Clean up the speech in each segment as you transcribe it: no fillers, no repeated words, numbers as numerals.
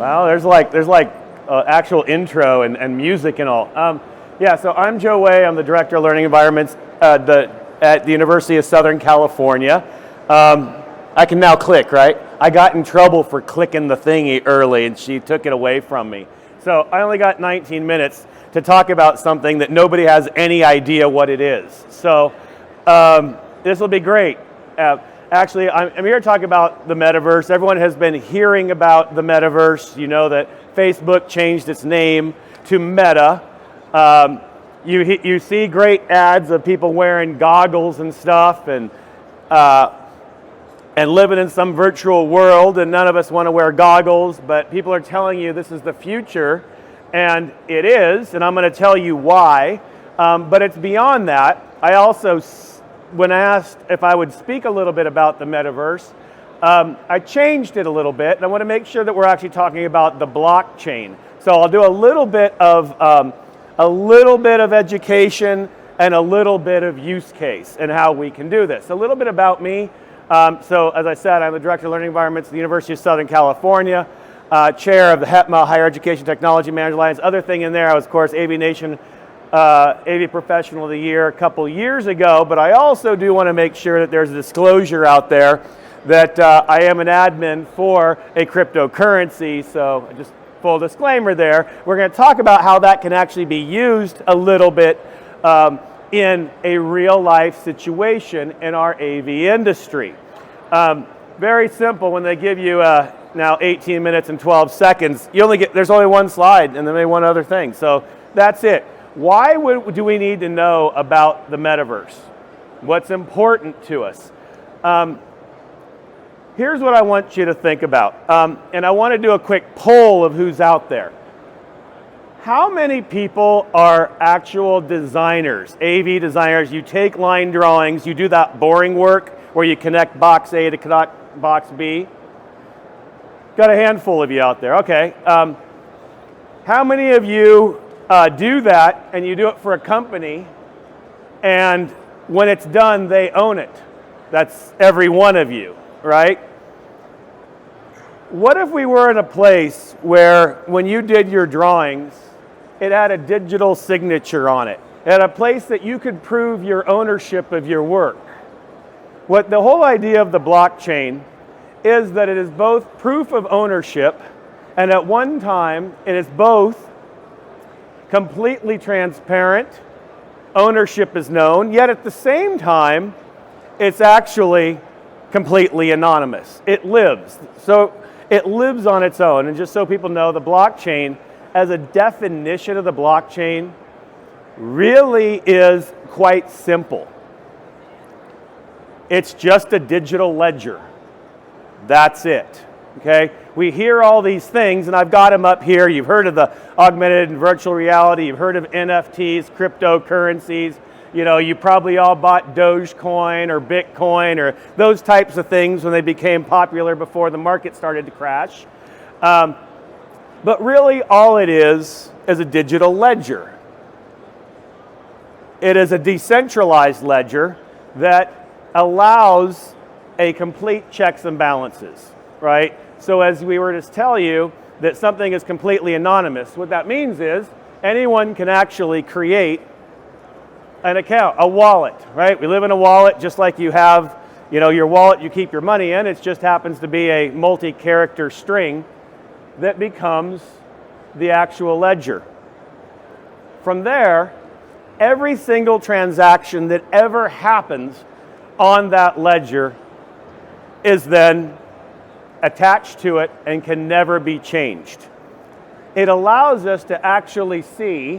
Well, there's like actual intro and music and all. Yeah, so I'm Joe Way. I'm the Director of Learning Environments at the University of Southern California. I can now click, right? I got in trouble for clicking the thingy early, and she took it away from me. So I only got 19 minutes to talk about something that nobody has any idea what it is. So this will be great. Actually, I'm here to talk about the metaverse. Everyone has been hearing about the metaverse. You know that Facebook changed its name to Meta. You see great ads of people wearing goggles and stuff and living in some virtual world, and none of us want to wear goggles, but people are telling you this is the future, and it is, and I'm going to tell you why. But it's beyond that. I also, when asked if I would speak a little bit about the metaverse, I changed it a little bit, and I want to make sure that we're actually talking about the blockchain. So I'll do a little bit of education and a little bit of use case and how we can do this. A little bit about me. So as I said, I'm the Director of Learning Environments at the University of Southern California, Chair of the HETMA Higher Education Technology Management Alliance. Other thing in there, I was, of course, AV Nation AV Professional of the Year a couple years ago, but I also do want to make sure that there's a disclosure out there that I am an admin for a cryptocurrency, so just full disclaimer there. We're going to talk about how that can actually be used a little bit in a real life situation in our AV industry. Very simple. When they give you now 18 minutes and 12 seconds, there's only one slide and then maybe one other thing. So that's it. Why do we need to know about the metaverse? What's important to us? Here's what I want you to think about. And I want to do a quick poll of who's out there. How many people are actual designers, AV designers? You take line drawings, you do that boring work where you connect box A to connect box B. Got a handful of you out there, okay. How many of you do that and you do it for a company and when it's done, they own it? That's every one of you, right? What if we were in a place where when you did your drawings, it had a digital signature on it? It had a place that you could prove your ownership of your work. What the whole idea of the blockchain is that it is both proof of ownership, and at one time it is both completely transparent, ownership is known, yet at the same time it's actually completely anonymous. It lives. So it lives on its own. And just so people know, the blockchain, as a definition of the blockchain, really is quite simple. It's just a digital ledger. That's it. Okay? We hear all these things, and I've got them up here. You've heard of the augmented and virtual reality. You've heard of NFTs, cryptocurrencies. You know, you probably all bought Dogecoin or Bitcoin or those types of things when they became popular before the market started to crash. But really all it is a digital ledger. It is a decentralized ledger that allows a complete checks and balances, right? So as we were to tell you that something is completely anonymous, what that means is anyone can actually create an account, a wallet, right? We live in a wallet just like you have, you know, your wallet you keep your money in. It just happens to be a multi-character string that becomes the actual ledger. From there, every single transaction that ever happens on that ledger is then attached to it and can never be changed. It allows us to actually see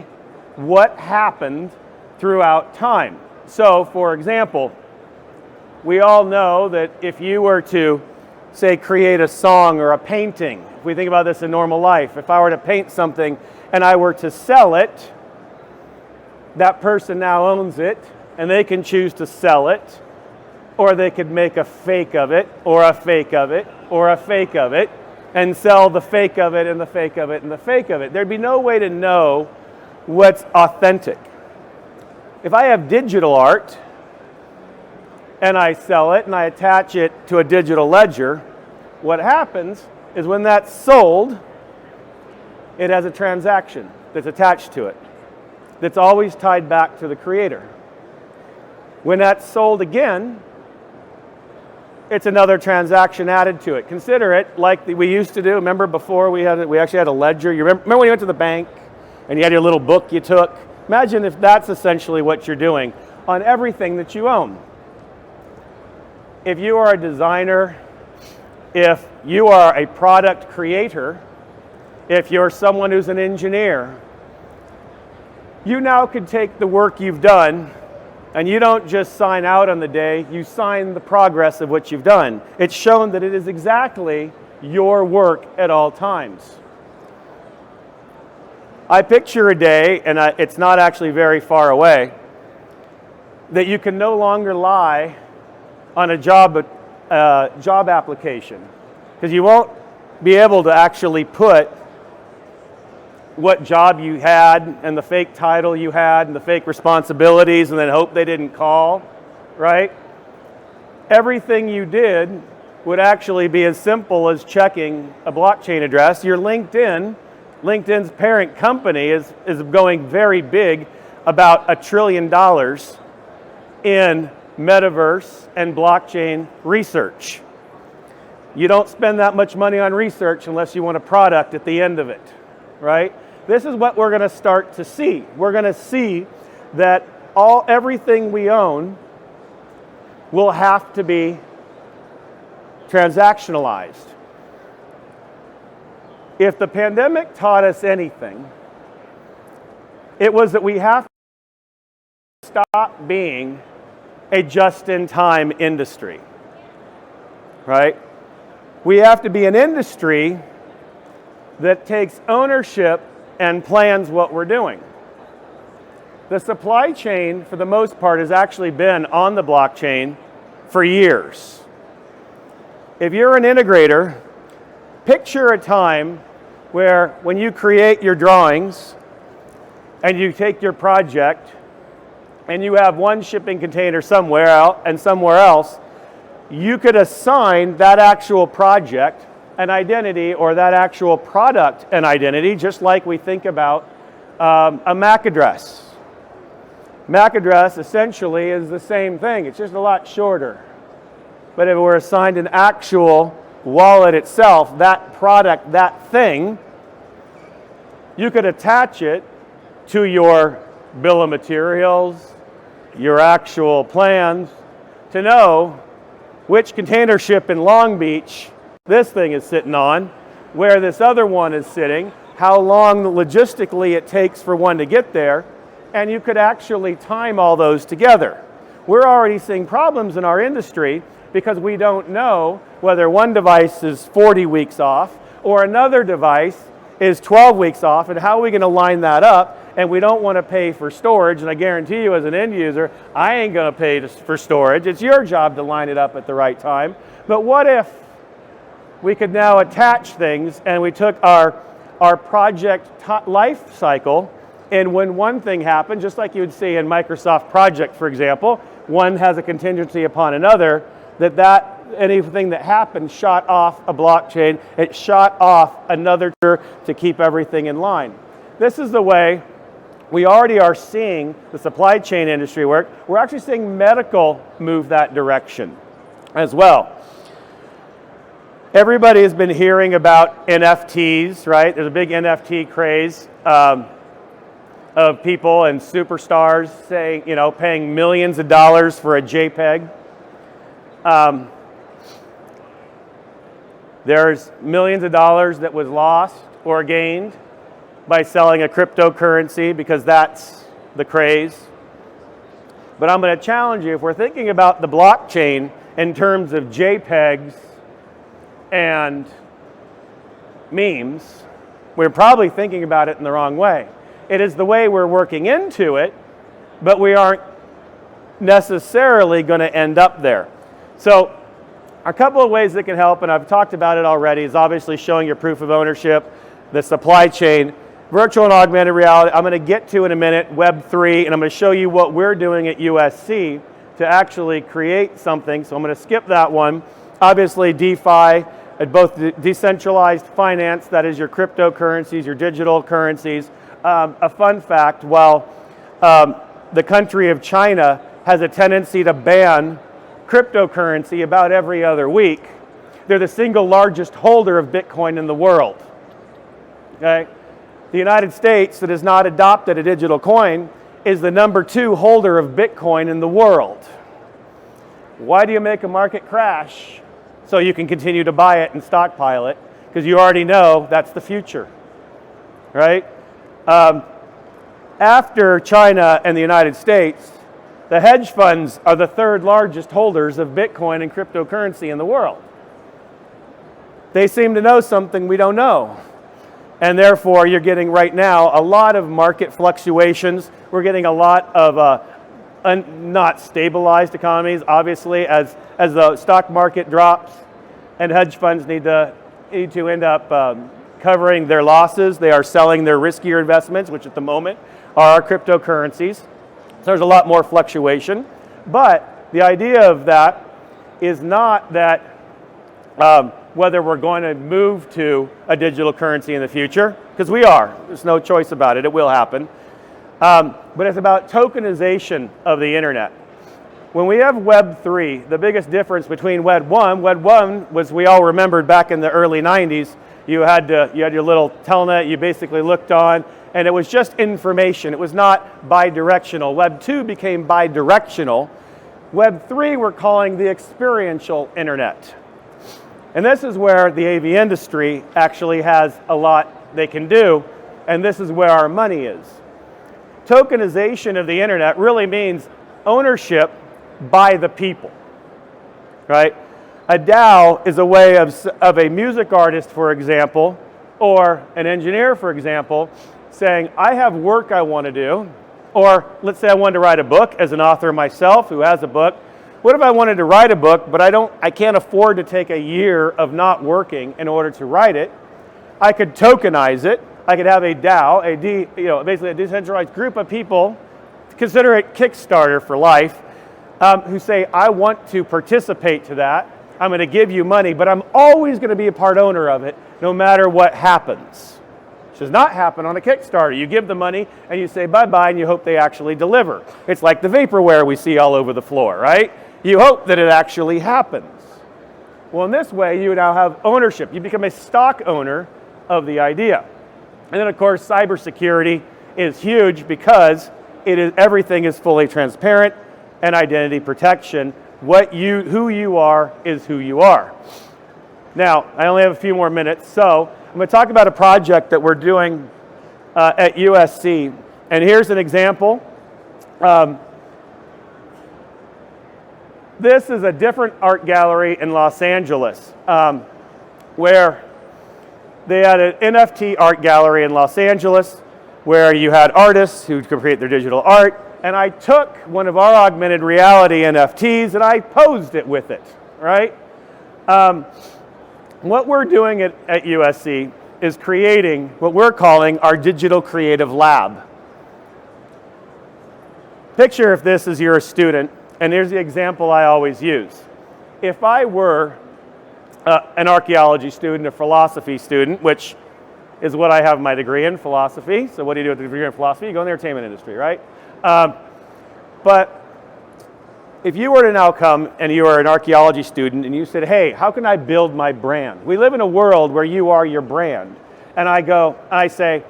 what happened throughout time. So, for example, we all know that if you were to, say, create a song or a painting, if we think about this in normal life, if I were to paint something and I were to sell it, that person now owns it, and they can choose to sell it, or they could make a fake of it, or a fake of it, or a fake of it, and sell the fake of it, and the fake of it, and the fake of it. There'd be no way to know what's authentic. If I have digital art, and I sell it, and I attach it to a digital ledger, what happens is when that's sold, it has a transaction that's attached to it, that's always tied back to the creator. When that's sold again, it's another transaction added to it. Consider it like we used to do. Remember before we actually had a ledger? You remember when you went to the bank and you had your little book you took? Imagine if that's essentially what you're doing on everything that you own. If you are a designer, if you are a product creator, if you're someone who's an engineer, you now could take the work you've done, and you don't just sign out on the day, you sign the progress of what you've done. It's shown that it is exactly your work at all times. I picture a day, and it's not actually very far away, that you can no longer lie on a job application, because you won't be able to actually put what job you had and the fake title you had and the fake responsibilities and then hope they didn't call, right? Everything you did would actually be as simple as checking a blockchain address. Your LinkedIn's parent company is going very big, about $1 trillion in metaverse and blockchain research. You don't spend that much money on research unless you want a product at the end of it, right? This is what we're going to start to see. We're going to see that everything we own will have to be transactionalized. If the pandemic taught us anything, it was that we have to stop being a just-in-time industry, right? We have to be an industry that takes ownership and plans what we're doing. The supply chain, for the most part, has actually been on the blockchain for years. If you're an integrator, picture a time where when you create your drawings and you take your project and you have one shipping container somewhere out and somewhere else, you could assign that actual project an identity, or that actual product an identity, just like we think about a MAC address. MAC address essentially is the same thing, it's just a lot shorter. But if it were assigned an actual wallet itself, that product, that thing, you could attach it to your bill of materials, your actual plans, to know which container ship in Long Beach this thing is sitting on, where this other one is sitting, how long logistically it takes for one to get there, and you could actually time all those together. We're already seeing problems in our industry because we don't know whether one device is 40 weeks off or another device is 12 weeks off, and how are we going to line that up? And we don't want to pay for storage, and I guarantee you as an end user, I ain't going to pay for storage. It's your job to line it up at the right time. But what if we could now attach things and we took our project life cycle, and when one thing happened, just like you would see in Microsoft Project, for example, one has a contingency upon another, that anything that happened shot off a blockchain, it shot off another to keep everything in line. This is the way we already are seeing the supply chain industry work. We're actually seeing medical move that direction as well. Everybody has been hearing about NFTs, right? There's a big NFT craze of people and superstars saying, paying millions of dollars for a JPEG. There's millions of dollars that was lost or gained by selling a cryptocurrency because that's the craze. But I'm going to challenge you, if we're thinking about the blockchain in terms of JPEGs and memes, we're probably thinking about it in the wrong way. It is the way we're working into it, but we aren't necessarily going to end up there. So a couple of ways that can help, and I've talked about it already, is obviously showing your proof of ownership, the supply chain, virtual and augmented reality. I'm going to get to in a minute Web3, and I'm going to show you what we're doing at USC to actually create something. So I'm going to skip that one. Obviously DeFi, at both decentralized finance, that is your cryptocurrencies, your digital currencies. A fun fact, while the country of China has a tendency to ban cryptocurrency about every other week, they're the single largest holder of Bitcoin in the world. Okay? The United States, that has not adopted a digital coin, is the #2 holder of Bitcoin in the world. Why do you make a market crash? So you can continue to buy it and stockpile it, because you already know that's the future, right? After China and the United States, the hedge funds are the 3rd largest holders of Bitcoin and cryptocurrency in the world. They seem to know something we don't know. And therefore, you're getting right now a lot of market fluctuations. We're getting a lot of not stabilized economies, obviously, as the stock market drops and hedge funds need to end up covering their losses. They are selling their riskier investments, which at the moment are our cryptocurrencies. So there's a lot more fluctuation. But the idea of that is not that whether we're going to move to a digital currency in the future, because we are. There's no choice about it. It will happen. But it's about tokenization of the internet. When we have Web 3, the biggest difference between Web 1 was, we all remembered back in the early 90s, you had your little telnet you basically looked on, and it was just information. It was not bi-directional. Web 2 became bi-directional. Web 3 we're calling the experiential internet. And this is where the AV industry actually has a lot they can do, and this is where our money is. Tokenization of the internet really means ownership by the people, right? A DAO is a way of a music artist, for example, or an engineer, for example, saying, I have work I want to do, or let's say I wanted to write a book as an author myself who has a book. What if I wanted to write a book, but I can't afford to take a year of not working in order to write it? I could tokenize it. I could have a DAO, basically a decentralized group of people, consider it Kickstarter for life, who say, I want to participate to that. I'm going to give you money, but I'm always going to be a part owner of it, no matter what happens. Which does not happen on a Kickstarter. You give the money and you say bye-bye and you hope they actually deliver. It's like the vaporware we see all over the floor, right? You hope that it actually happens. Well, in this way, you now have ownership. You become a stock owner of the idea. And then, of course, cybersecurity is huge because everything is fully transparent, and identity protection. Who you are is who you are. Now, I only have a few more minutes, so I'm going to talk about a project that we're doing at USC. And here's an example. This is a different art gallery in Los Angeles, where they had an NFT art gallery in Los Angeles, where you had artists who could create their digital art. And I took one of our augmented reality NFTs and I posed it with it, right? What we're doing at USC is creating what we're calling our digital creative lab. Picture if this is you're a student, and here's the example I always use. If I were an archaeology student, a philosophy student, which is what I have my degree in, philosophy. So what do you do with a degree in philosophy? You go in the entertainment industry, right? But if you were to now come and you are an archaeology student and you said, hey, how can I build my brand? We live in a world where you are your brand. And I say,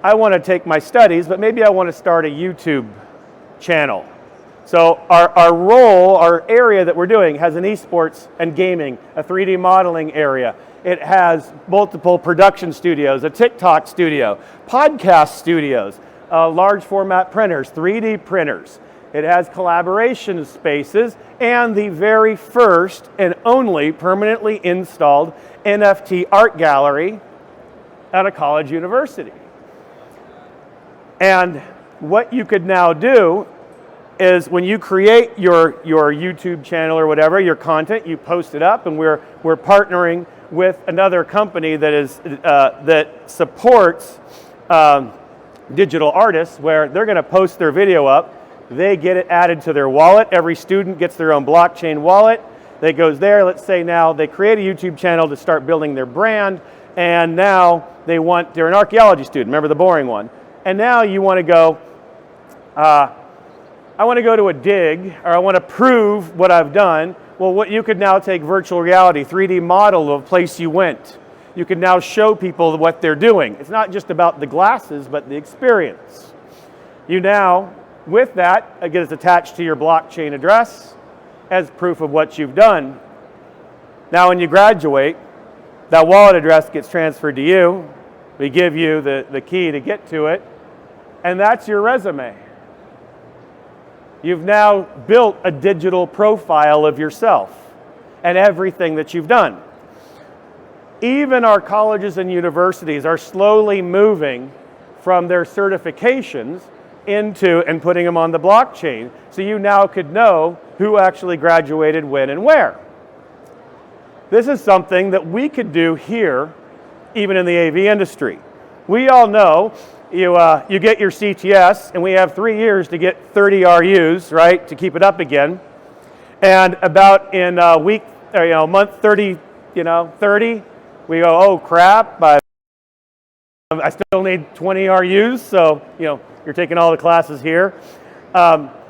I want to take my studies, but maybe I want to start a YouTube channel. So our area that we're doing has an esports and gaming, a 3D modeling area. It has multiple production studios, a TikTok studio, podcast studios, large format printers, 3D printers. It has collaboration spaces and the very first and only permanently installed NFT art gallery at a college university. And what you could now do is when you create your YouTube channel or whatever, your content, you post it up, and we're partnering with another company that supports digital artists, where they're going to post their video up. They get it added to their wallet. Every student gets their own blockchain wallet. that goes there. Let's say now they create a YouTube channel to start building their brand, and now they're an archaeology student, remember the boring one, and now you want to go, I want to go to a dig, or I want to prove what I've done. Well, what you could now take virtual reality, 3D model of a place you went. You can now show people what they're doing. It's not just about the glasses, but the experience. You now, with that, it gets attached to your blockchain address as proof of what you've done. Now when you graduate, that wallet address gets transferred to you. We give you the key to get to it, and that's your resume. You've now built a digital profile of yourself and everything that you've done. Even our colleges and universities are slowly moving from their certifications into and putting them on the blockchain. So you now could know who actually graduated when and where. This is something that we could do here, even in the AV industry. We all know you get your CTS, and we have 3 years to get 30 RUs, right, to keep it up again. And about in month 30, 30, we go, oh crap, I still need 20 RUs, so you're taking all the classes here. But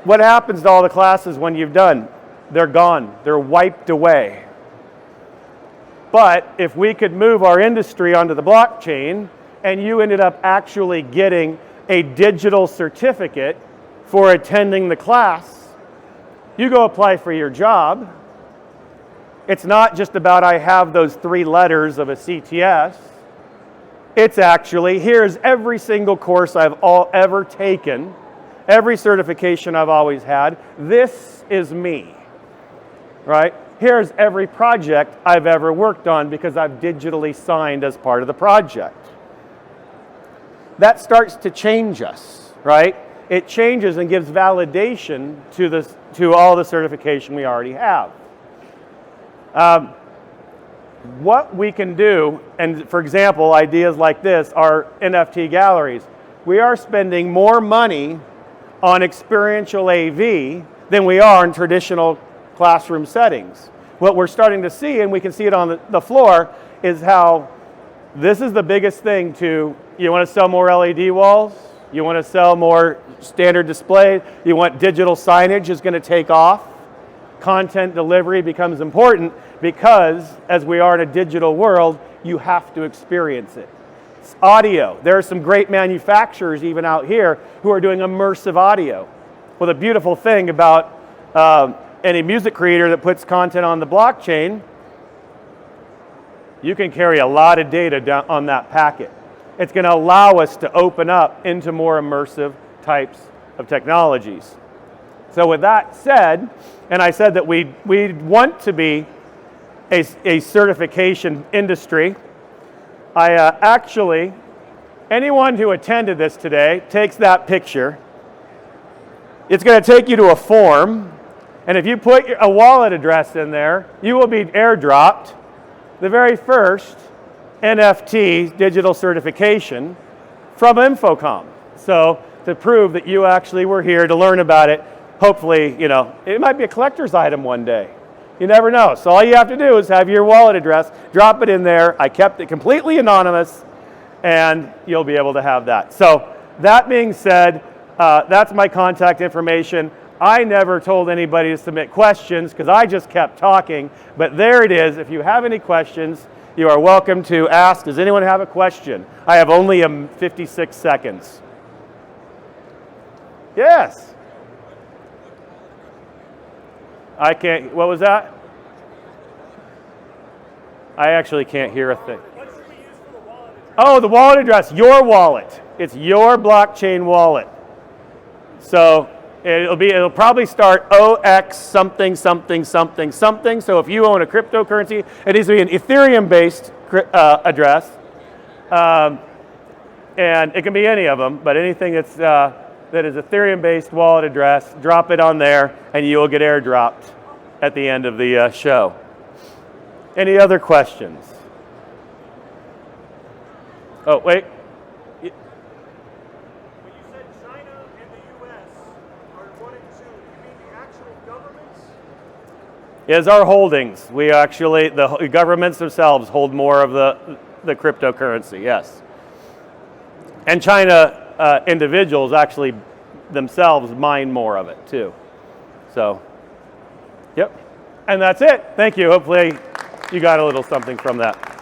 what happens to all the classes when you've done? They're gone, they're wiped away. But if we could move our industry onto the blockchain, and you ended up actually getting a digital certificate for attending the class, you go apply for your job. It's not just about I have those 3 letters of a CTS. It's actually, here's every single course I've ever taken, every certification I've always had. This is me, right? Here's every project I've ever worked on because I've digitally signed as part of the project. That starts to change us, right? It changes and gives validation to all the certification we already have. What we can do, and for example, ideas like this are NFT galleries. We are spending more money on experiential AV than we are in traditional classroom settings. What we're starting to see, and we can see it on the floor, is how this is the biggest thing you want to sell more LED walls, you want to sell more standard display, you want digital signage is going to take off. Content delivery becomes important because as we are in a digital world, you have to experience it. It's audio. There are some great manufacturers even out here who are doing immersive audio. Well, the beautiful thing about any music creator that puts content on the blockchain, you can carry a lot of data down on that packet. It's going to allow us to open up into more immersive types of technologies. So with that said, and I said that we want to be a certification industry, actually, anyone who attended this today takes that picture. It's going to take you to a form, and if you put a wallet address in there, you will be airdropped the very first NFT digital certification from Infocom. So to prove that you actually were here to learn about it, hopefully, it might be a collector's item one day. You never know. So all you have to do is have your wallet address, drop it in there. I kept it completely anonymous, and you'll be able to have that. So that being said, that's my contact information. I never told anybody to submit questions because I just kept talking, but there it is. If you have any questions, you are welcome to ask. Does anyone have a question? I have only 56 seconds. Yes. I can't, what was that? I actually can't hear a thing. What should we use for the wallet address? Oh, the wallet address, your wallet. It's your blockchain wallet. So it'll probably start OX something, something, something, something. So if you own a cryptocurrency, it needs to be an Ethereum-based address. And it can be any of them, but anything that is Ethereum-based wallet address, drop it on there, and you will get airdropped at the end of the show. Any other questions? Oh, wait. When you said China and the U.S. are 1 and 2, you mean the actual governments is our holdings. We actually, the governments themselves hold more of the cryptocurrency, yes. And China individuals actually themselves mine more of it too. So, yep. And that's it. Thank you. Hopefully you got a little something from that.